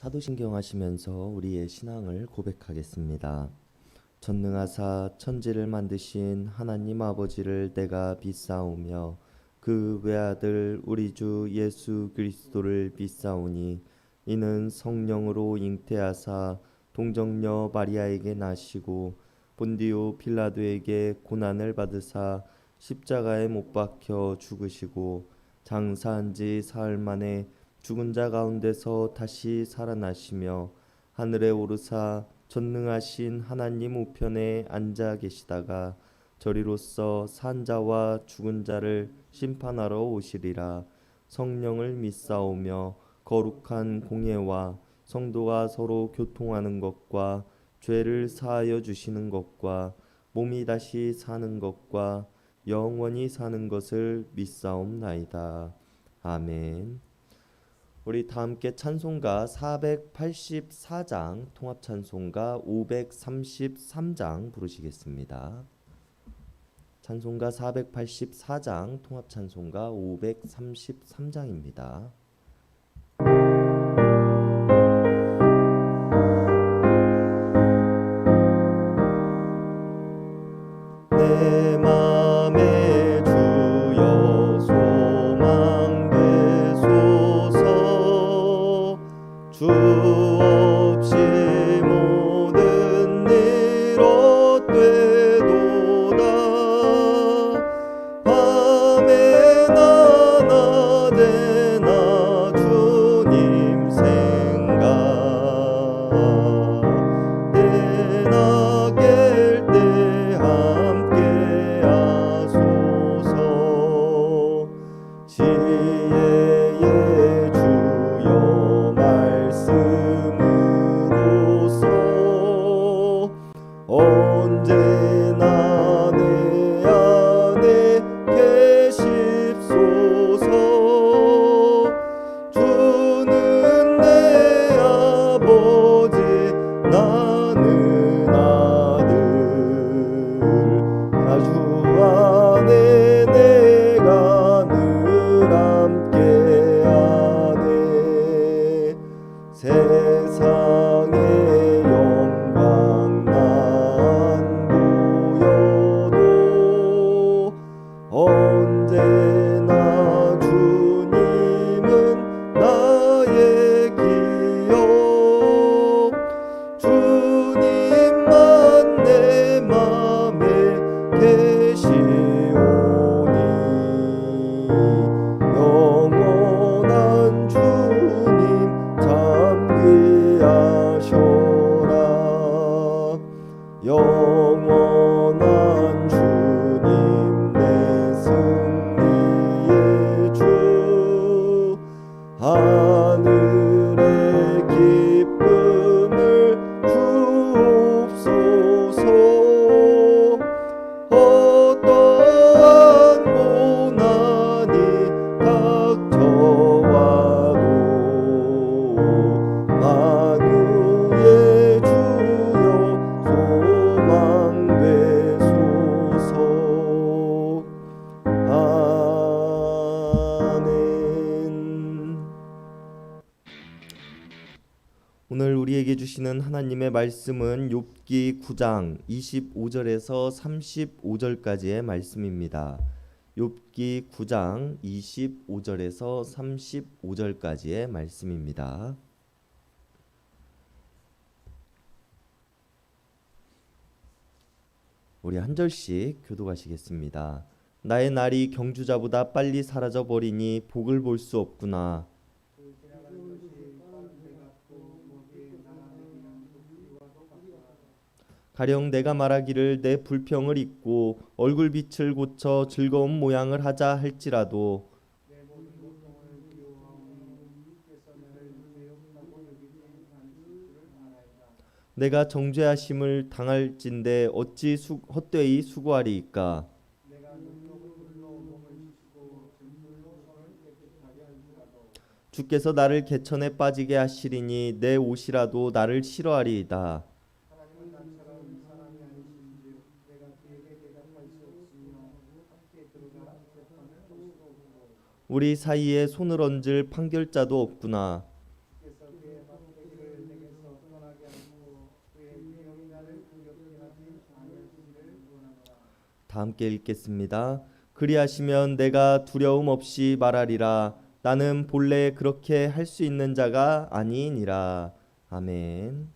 사도신경 하시면서 우리의 신앙을 고백하겠습니다. 전능하사 천지를 만드신 하나님 아버지를 내가 믿사오며 그 외아들 우리 주 예수 그리스도를 믿사오니 이는 성령으로 잉태하사 동정녀 마리아에게 나시고 본디오 빌라도에게 고난을 받으사 십자가에 못 박혀 죽으시고 장사한 지 사흘 만에 죽은 자 가운데서 다시 살아나시며 하늘에 오르사 전능하신 하나님 우편에 앉아 계시다가 저리로서 산 자와 죽은 자를 심판하러 오시리라. 성령을 믿사오며 거룩한 공예와 성도가 서로 교통하는 것과 죄를 사하여 주시는 것과 몸이 다시 사는 것과 영원히 사는 것을 믿사옵나이다. 아멘. 우리 다 함께 찬송가 484장 통합 찬송가 533장 부르시겠습니다. 찬송가 484장 통합 찬송가 533장입니다. 내 맘에 주여 소망 되소서. 주 없이 모든 일 헛되도다. 밤에나 낮에나 주님 생각, 때나 깰 때 함께 하소서. 지혜의 주여 말씀으로써 언제나 내 안에 계십소서. 주는 내 아버지 나는 아들, 주 안에 내가 늘 함께하네. 세상의 영광 난 보여도 언제나 주님은 나의 기억. 주님만 내 맘에 계시오니 영원한 주님 참 귀하셔라. 영원한 주님 내 승리의 주, 하늘의 기쁨을 주옵소서. 어떠한 고난이 닥쳐와도 만유의 주여 소망 되소서. 아멘. 오늘 우리에게 주시는 하나님의 말씀은 욥기 9장 25절에서 35절까지의 말씀입니다. 욥기 9장 25절에서 35절까지의 말씀입니다. 우리 한 절씩 교독하시겠습니다. 나의 날이 경주자보다 빨리 사라져 버리니 복을 볼 수 없구나. 가령 내가 말하기를 내 불평을 잊고 얼굴빛을 고쳐 즐거운 모양을 하자 할지라도 내가 정죄하심을 당할진대 어찌 헛되이 수고하리이까. 주께서 나를 개천에 빠지게 하시리니 내 옷이라도 나를 싫어하리이다. 우리 사이에 손을 얹을 판결자도 없구나. 다 함께 읽겠습니다. 그리하시면 내가 두려움 없이 말하리라. 나는 본래 그렇게 할 수 있는 자가 아니니라. 아멘.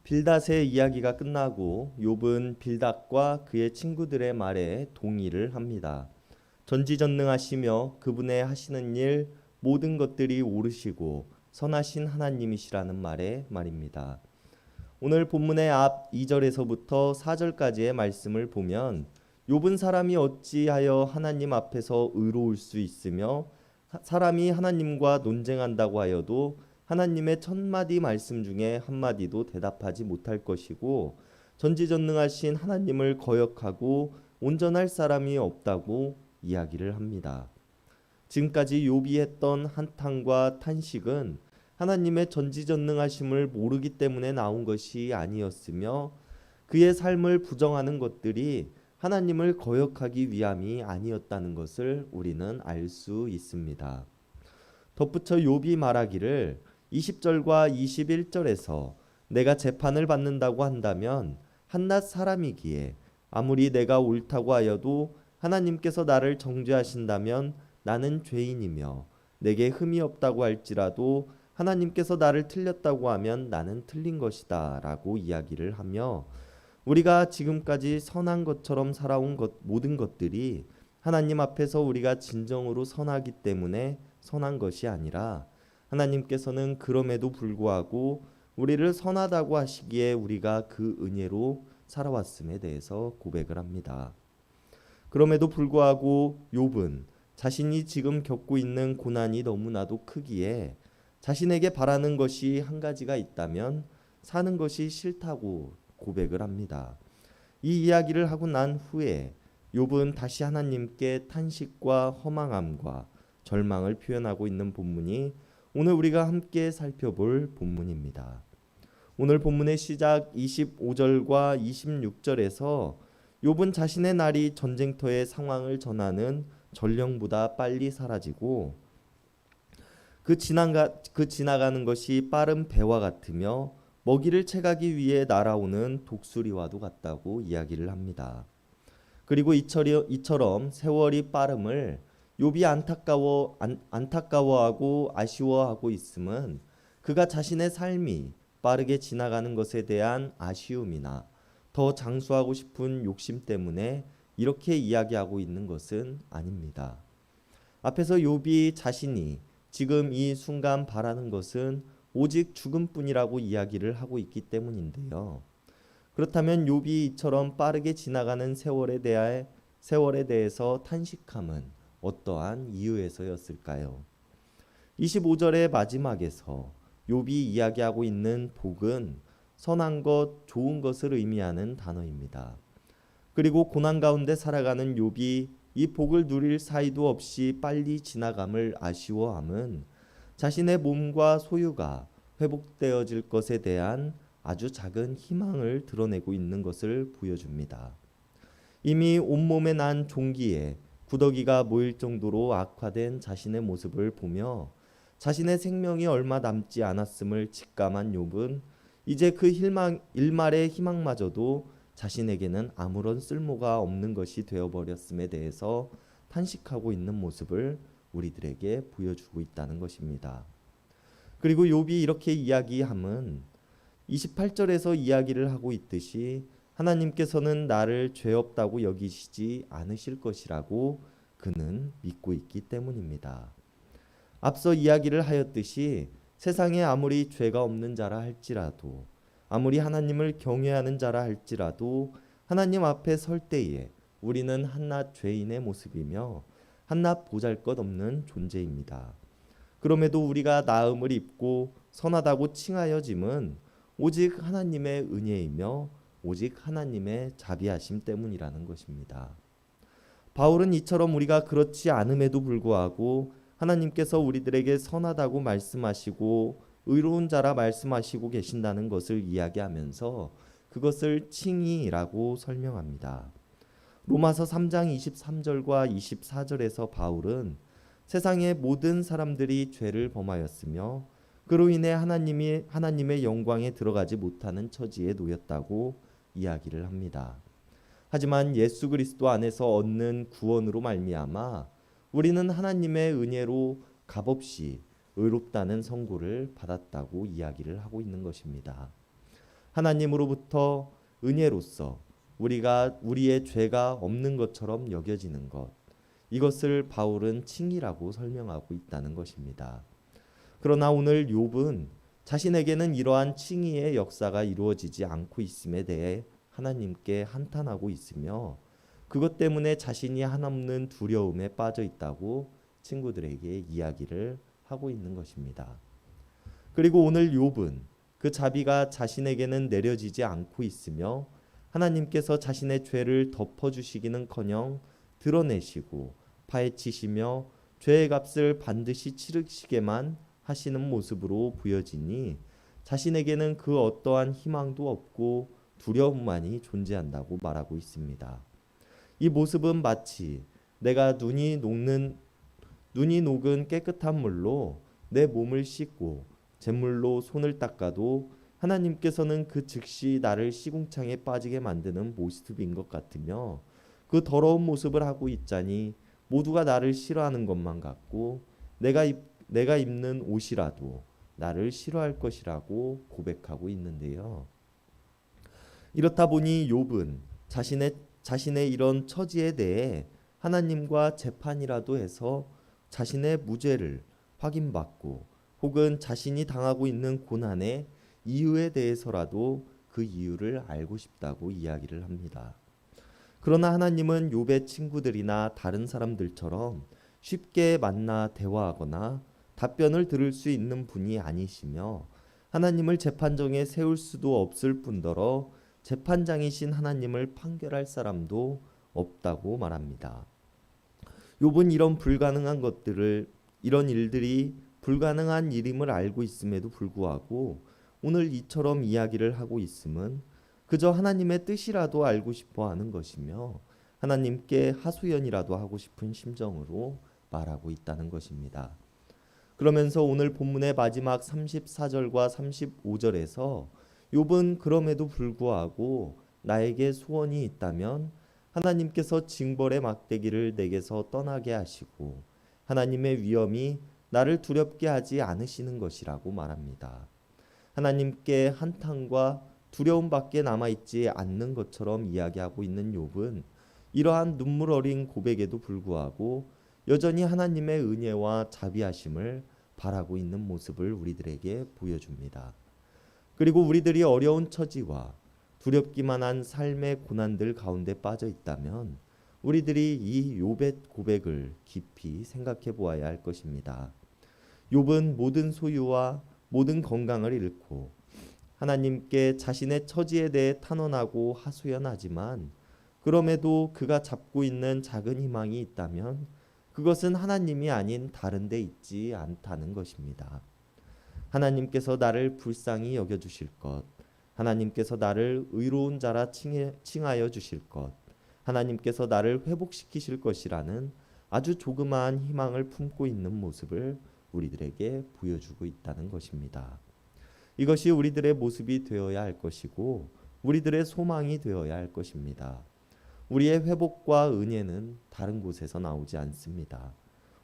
빌닷의 이야기가 끝나고 욥은 빌닷과 그의 친구들의 말에 동의를 합니다. 전지전능하시며 그분의 하시는 일 모든 것들이 옳으시고 선하신 하나님이시라는 말입니다. 오늘 본문의 앞 2절에서부터 4절까지의 말씀을 보면 욥은 사람이 어찌하여 하나님 앞에서 의로울 수 있으며 사람이 하나님과 논쟁한다고 하여도 하나님의 1000마디 말씀 중에 한마디도 대답하지 못할 것이고 전지전능하신 하나님을 거역하고 온전할 사람이 없다고 이야기를 합니다. 지금까지 욥이 했던 한탄과 탄식은 하나님의 전지전능하심을 모르기 때문에 나온 것이 아니었으며 그의 삶을 부정하는 것들이 하나님을 거역하기 위함이 아니었다는 것을 우리는 알 수 있습니다. 덧붙여 욥이 말하기를 20절과 21절에서 내가 재판을 받는다고 한다면 한낱 사람이기에 아무리 내가 옳다고 하여도 하나님께서 나를 정죄하신다면 나는 죄인이며 내게 흠이 없다고 할지라도 하나님께서 나를 틀렸다고 하면 나는 틀린 것이다 라고 이야기를 하며 우리가 지금까지 선한 것처럼 살아온 모든 것들이 하나님 앞에서 우리가 진정으로 선하기 때문에 선한 것이 아니라 하나님께서는 그럼에도 불구하고 우리를 선하다고 하시기에 우리가 그 은혜로 살아왔음에 대해서 고백을 합니다. 그럼에도 불구하고 욥은 자신이 지금 겪고 있는 고난이 너무나도 크기에 자신에게 바라는 것이 한 가지가 있다면 사는 것이 싫다고 고백을 합니다. 이 이야기를 하고 난 후에 욥은 다시 하나님께 탄식과 허망함과 절망을 표현하고 있는 본문이 오늘 우리가 함께 살펴볼 본문입니다. 오늘 본문의 시작 25절과 26절에서 욥은 자신의 날이 전쟁터의 상황을 전하는 전령보다 빨리 사라지고 그 지나가는 것이 빠른 배와 같으며 먹이를 채가기 위해 날아오는 독수리와도 같다고 이야기를 합니다. 그리고 이처럼 세월이 빠름을 욥이 안타까워하고 아쉬워하고 있음은 그가 자신의 삶이 빠르게 지나가는 것에 대한 아쉬움이나 더 장수하고 싶은 욕심 때문에 이렇게 이야기하고 있는 것은 아닙니다. 앞에서 욥이 자신이 지금 이 순간 바라는 것은 오직 죽음뿐이라고 이야기를 하고 있기 때문인데요. 그렇다면 욥이 이처럼 빠르게 지나가는 세월에 대해서 탄식함은 어떠한 이유에서였을까요? 25절의 마지막에서 욥이 이야기하고 있는 복은 선한 것, 좋은 것을 의미하는 단어입니다. 그리고 고난 가운데 살아가는 욥이 이 복을 누릴 사이도 없이 빨리 지나감을 아쉬워함은 자신의 몸과 소유가 회복되어질 것에 대한 아주 작은 희망을 드러내고 있는 것을 보여줍니다. 이미 온몸에 난 종기에 구더기가 모일 정도로 악화된 자신의 모습을 보며 자신의 생명이 얼마 남지 않았음을 직감한 욥은 이제 그 일말의 희망마저도 자신에게는 아무런 쓸모가 없는 것이 되어버렸음에 대해서 탄식하고 있는 모습을 우리들에게 보여주고 있다는 것입니다. 그리고 욥이 이렇게 이야기함은 28절에서 이야기를 하고 있듯이 하나님께서는 나를 죄 없다고 여기시지 않으실 것이라고 그는 믿고 있기 때문입니다. 앞서 이야기를 하였듯이 세상에 아무리 죄가 없는 자라 할지라도 아무리 하나님을 경외하는 자라 할지라도 하나님 앞에 설 때에 우리는 한낱 죄인의 모습이며 한낱 보잘것없는 존재입니다. 그럼에도 우리가 나음을 입고 선하다고 칭하여짐은 오직 하나님의 은혜이며 오직 하나님의 자비하심 때문이라는 것입니다. 바울은 이처럼 우리가 그렇지 않음에도 불구하고 하나님께서 우리들에게 선하다고 말씀하시고 의로운 자라 말씀하시고 계신다는 것을 이야기하면서 그것을 칭의라고 설명합니다. 로마서 3장 23절과 24절에서 바울은 세상의 모든 사람들이 죄를 범하였으며 그로 인해 하나님의 영광에 들어가지 못하는 처지에 놓였다고 이야기를 합니다. 하지만 예수 그리스도 안에서 얻는 구원으로 말미암아 우리는 하나님의 은혜로 값없이 의롭다는 선고를 받았다고 이야기를 하고 있는 것입니다. 하나님으로부터 은혜로서 우리가 우리의 죄가 없는 것처럼 여겨지는 것, 이것을 바울은 칭의라고 설명하고 있다는 것입니다. 그러나 오늘 욥은 자신에게는 이러한 칭의의 역사가 이루어지지 않고 있음에 대해 하나님께 한탄하고 있으며 그것 때문에 자신이 한없는 두려움에 빠져 있다고 친구들에게 이야기를 하고 있는 것입니다. 그리고 오늘 욥은 그 자비가 자신에게는 내려지지 않고 있으며 하나님께서 자신의 죄를 덮어주시기는커녕 드러내시고 파헤치시며 죄의 값을 반드시 치르시게만 하시는 모습으로 보여지니 자신에게는 그 어떠한 희망도 없고 두려움만이 존재한다고 말하고 있습니다. 이 모습은 마치 내가 눈이 녹은 깨끗한 물로 내 몸을 씻고 잿물로 손을 닦아도 하나님께서는 그 즉시 나를 시궁창에 빠지게 만드는 모습인 것 같으며 그 더러운 모습을 하고 있자니 모두가 나를 싫어하는 것만 같고 내가 입는 옷이라도 나를 싫어할 것이라고 고백하고 있는데요. 이렇다 보니 욥은 자신의 이런 처지에 대해 하나님과 재판이라도 해서 자신의 무죄를 확인받고 혹은 자신이 당하고 있는 고난의 이유에 대해서라도 그 이유를 알고 싶다고 이야기를 합니다. 그러나 하나님은 욥의 친구들이나 다른 사람들처럼 쉽게 만나 대화하거나 답변을 들을 수 있는 분이 아니시며 하나님을 재판정에 세울 수도 없을 뿐더러 재판장이신 하나님을 판결할 사람도 없다고 말합니다. 욥은 이런 일들이 불가능한 일임을 알고 있음에도 불구하고 오늘 이처럼 이야기를 하고 있음은 그저 하나님의 뜻이라도 알고 싶어 하는 것이며 하나님께 하소연이라도 하고 싶은 심정으로 말하고 있다는 것입니다. 그러면서 오늘 본문의 마지막 34절과 35절에서 욥은 그럼에도 불구하고 나에게 소원이 있다면 하나님께서 징벌의 막대기를 내게서 떠나게 하시고 하나님의 위엄이 나를 두렵게 하지 않으시는 것이라고 말합니다. 하나님께 한탄과 두려움밖에 남아있지 않는 것처럼 이야기하고 있는 욥은 이러한 눈물 어린 고백에도 불구하고 여전히 하나님의 은혜와 자비하심을 바라고 있는 모습을 우리들에게 보여줍니다. 그리고 우리들이 어려운 처지와 두렵기만 한 삶의 고난들 가운데 빠져 있다면 우리들이 이 욥의 고백을 깊이 생각해 보아야 할 것입니다. 욥은 모든 소유와 모든 건강을 잃고 하나님께 자신의 처지에 대해 탄원하고 하소연하지만 그럼에도 그가 잡고 있는 작은 희망이 있다면 그것은 하나님이 아닌 다른 데 있지 않다는 것입니다. 하나님께서 나를 불쌍히 여겨주실 것, 하나님께서 나를 의로운 자라 칭하여 주실 것, 하나님께서 나를 회복시키실 것이라는 아주 조그마한 희망을 품고 있는 모습을 우리들에게 보여주고 있다는 것입니다. 이것이 우리들의 모습이 되어야 할 것이고 우리들의 소망이 되어야 할 것입니다. 우리의 회복과 은혜는 다른 곳에서 나오지 않습니다.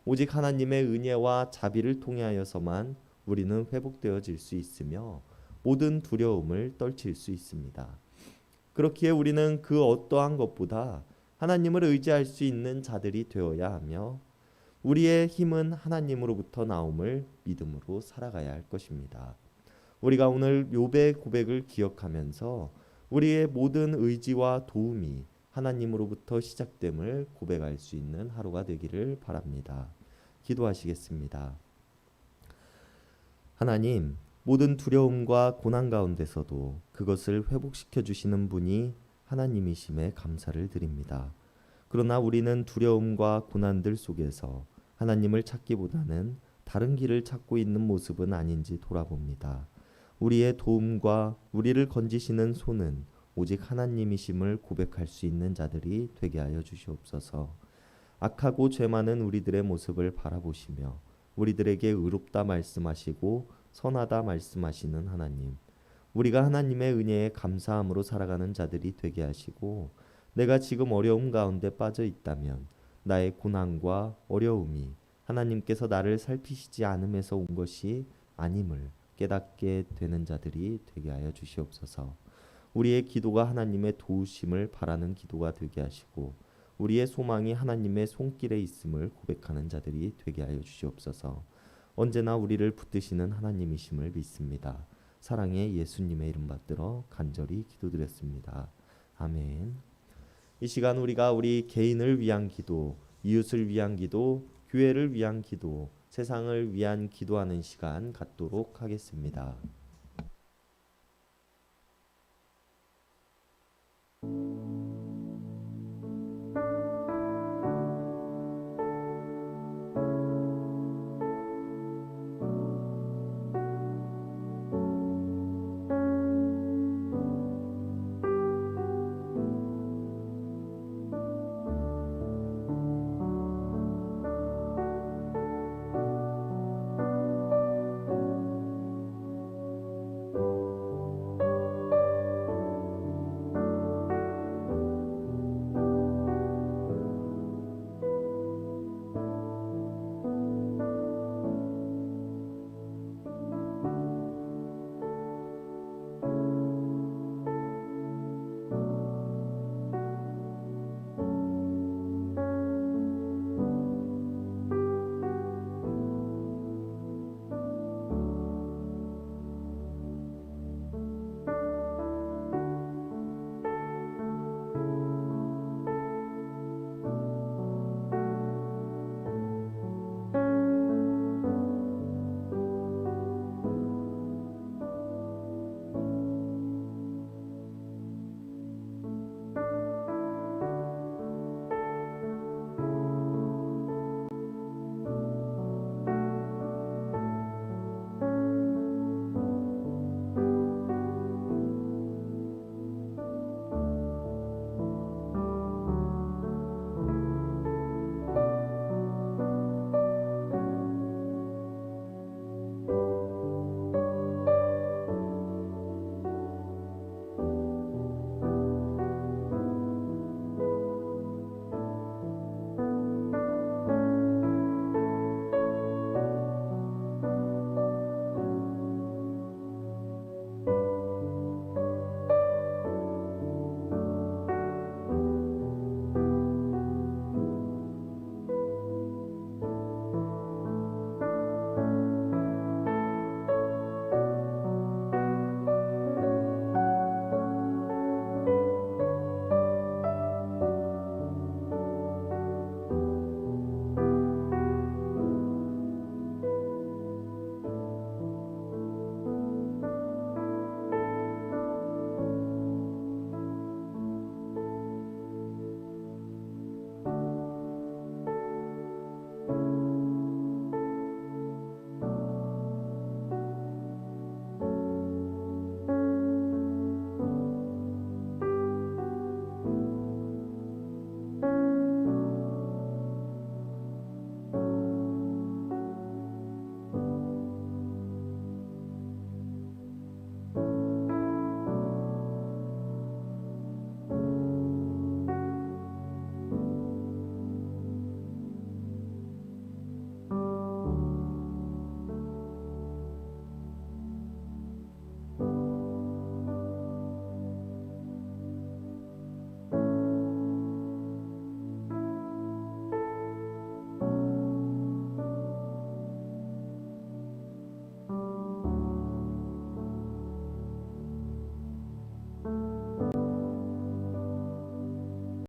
오직 하나님의 은혜와 자비를 통하여서만 우리는 회복되어질 수 있으며 모든 두려움을 떨칠 수 있습니다. 그렇기에 우리는 그 어떠한 것보다 하나님을 의지할 수 있는 자들이 되어야 하며 우리의 힘은 하나님으로부터 나옴을 믿음으로 살아가야 할 것입니다. 우리가 오늘 욥의 고백을 기억하면서 우리의 모든 의지와 도움이 하나님으로부터 시작됨을 고백할 수 있는 하루가 되기를 바랍니다. 기도하시겠습니다. 하나님, 모든 두려움과 고난 가운데서도 그것을 회복시켜 주시는 분이 하나님이심에 감사를 드립니다. 그러나 우리는 두려움과 고난들 속에서 하나님을 찾기보다는 다른 길을 찾고 있는 모습은 아닌지 돌아봅니다. 우리의 도움과 우리를 건지시는 손은 오직 하나님이심을 고백할 수 있는 자들이 되게 하여 주시옵소서. 악하고 죄 많은 우리들의 모습을 바라보시며 우리들에게 의롭다 말씀하시고 선하다 말씀하시는 하나님, 우리가 하나님의 은혜에 감사함으로 살아가는 자들이 되게 하시고 내가 지금 어려움 가운데 빠져 있다면 나의 고난과 어려움이 하나님께서 나를 살피시지 않음에서 온 것이 아님을 깨닫게 되는 자들이 되게 하여 주시옵소서. 우리의 기도가 하나님의 도우심을 바라는 기도가 되게 하시고 우리의 소망이 하나님의 손길에 있음을 고백하는 자들이 되게 하여 주시옵소서. 언제나 우리를 붙드시는 하나님이심을 믿습니다. 사랑의 예수님의 이름 받들어 간절히 기도드렸습니다. 아멘. 이 시간 우리가 우리 개인을 위한 기도, 이웃을 위한 기도, 교회를 위한 기도, 세상을 위한 기도하는 시간 갖도록 하겠습니다.